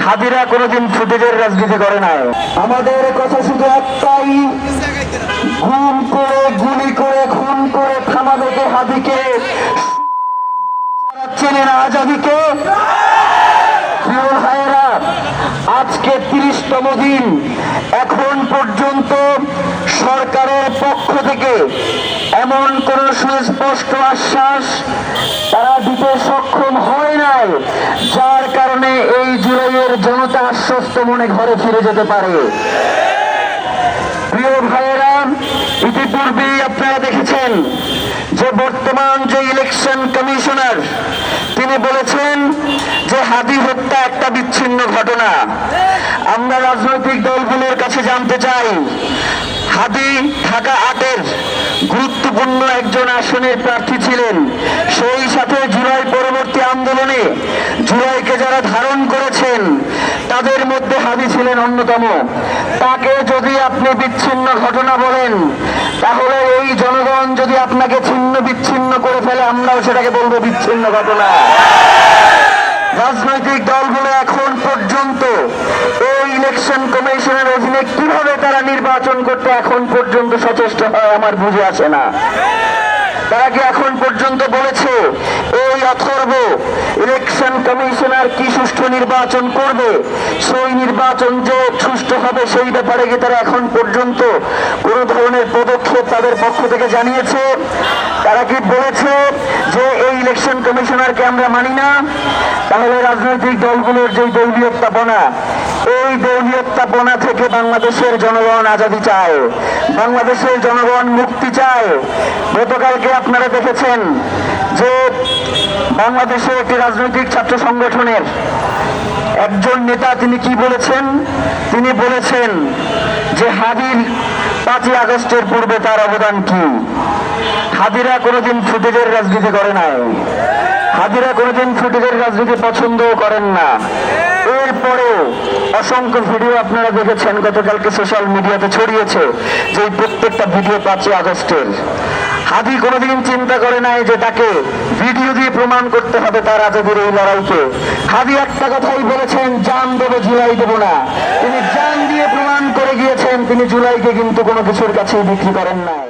হাদিরা কোনোদিন ফুটেজের রাজনীতি করে নাই। আমাদের কথা শুধু একটাই, গুম করে গুলি করে খুন করে থামাবে কে হাদিকে? চেনে না আজাদিকে? প্রিয় ভাইয়েরা, আজকে 30তম দিন, এখন পর্যন্ত সরকারের পক্ষ থেকে এমন কোন সুস্পষ্ট আশ্বাস তারা দিতে সক্ষম হয় নাই, যার কারণে এই জুলাইয়ের জনতা আশ্বস্ত মনে ঘরে ফিরে যেতে পারে। প্রিয় ভাইয়েরা, ইতিপূর্বেই আপনারা দেখেছেন যে বর্তমান যে ইলেকশন কমিশনার তিনি বলেছেন যে হাদি হত্যা একটা বিচ্ছিন্ন ঘটনা। আমরা রাজনৈতিক দলগুলোর কাছে জানতে চাই, হাদি ঢাকা 8-এর গুরুত্বপূর্ণ একজন আসনের প্রার্থী ছিলেন। সেই সাথে জুলাই পরবর্তী আন্দোলনে জুলাইকে যারা ধারণ করেছেন তাদের মধ্যে হাদি ছিলেন অন্যতম। তাকে যদি আপনি বিচ্ছিন্ন ঘটনা বলেন, তাহলে এই জনগণ যদি আপনাকে ছিন্ন বিচ্ছিন্ন করে ফেলে, আমরাও সেটাকে বলবো বিচ্ছিন্ন ঘটনা। রাজনৈতিক দলগুলো এখন পর্যন্ত এই ইলেকশন কমিশনের অধীনে কিভাবে তারা নির্বাচন করতে এখন পর্যন্ত সচেষ্ট হয় আমার বুঝে আসে না। তারা কি এখন পর্যন্ত বলেছে এই অথর্ব ইলেকশন কমিশনার কি সুষ্ঠু নির্বাচন করবে? সেই নির্বাচন যে সুষ্ঠু হবে সেই ব্যাপারে কি তারা এখন পর্যন্ত কোন ধরনের পদক্ষেপ তাদের পক্ষ থেকে জানিয়েছে? তারা কি বলেছে যে এই ইলেকশন কমিশনারকে আমরা মানি না? তাহলে রাজনৈতিক দলগুলোর যে দলীয়তাপনা, এই দলীয়তাপনা থেকে বাংলাদেশের জনগণ আজাদি চায়, বাংলাদেশের জনগণ মুক্তি চায়। গতকালকে আপনারা দেখেছেন যে বাংলাদেশে একটি রাজনৈতিক ছাত্র সংগঠনের একজন নেতা তিনি কি বলেছেন? তিনি বলেছেন যে হাদির 5ই আগস্টের পূর্বে তার অবদান কি? হাদিরা কোনোদিন ফুটেজের রাজনীতি করে নাই, হাদিরা কোনোদিন ফুটেজের রাজনীতি পছন্দও করেন না। এরপরেও অসংখ্য ভিডিও আপনারা দেখেছেন, গতকালকে সোশ্যাল মিডিয়াতে ছড়িয়েছে যে প্রত্যেকটা ভিডিও 5ই আগস্টের। হাদি কোনোদিন চিন্তা করে নাই যে তাকে ভিডিও দিয়ে প্রমাণ করতে হবে তার আজাদির এই লড়াইকে। হাদি একটা কথাই বলেছেন, জান দেবো জুলাই দেবো না। তিনি জান দিয়ে প্রমাণ করে গিয়েছেন তিনি জুলাইকে কিন্তু কোনো কিছুর কাছেই বিক্রি করেন নাই।